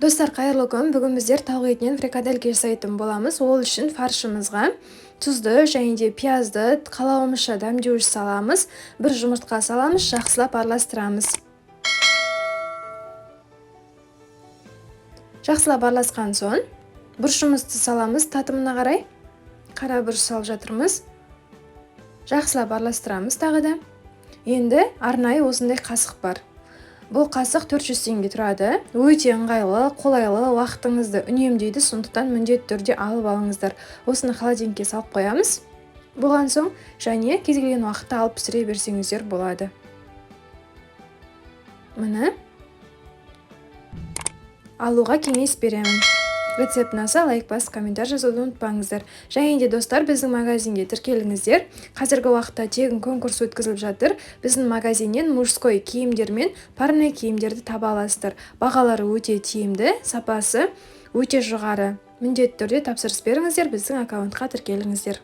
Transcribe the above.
Достар, қайырлы күн. Бүгін біздер тауық етінен фрикаделька жасайтын боламыз. Ол үшін фаршымызға тұзды және де пиязды қалауымызша дәмдеуіш саламыз. Бір жұмыртқа саламыз, жақсылап араластырамыз. Жақсылап араласқан соң бұрышымызды саламыз татымына қарай. Қара бұрыш салып жатырмыз. Жақсылап араластырамыз тағы да. Енді арнайы осындай қасық бар. Бұл қасық 400 теңге тұрады. Өте ыңғайлы, қолайлы, уақытыңызды үнемдейді, сондықтан міндетті түрде алып алыңыздар. Осыны холодильникке салып қоямыз. Болған соң және кез келген уақытта алып пісіре берсеңіздер болады. Міне алуға кеңес беремін. Рецепт ұнаса лайк басып, комментарий жазуды ұмытпаңыздар. Және де достар, біздің магазинге тіркеліңіздер. Қазіргі уақытта тегін конкурс өткізіліп жатыр. Біздің магазиннен мужской киімдер мен парный киімдерді таба аласыздар. Бағалары өте тиімді, сапасы өте жоғары. Міндетті түрде тапсырыс беріңіздер, біздің аккаунтқа тіркеліңіздер.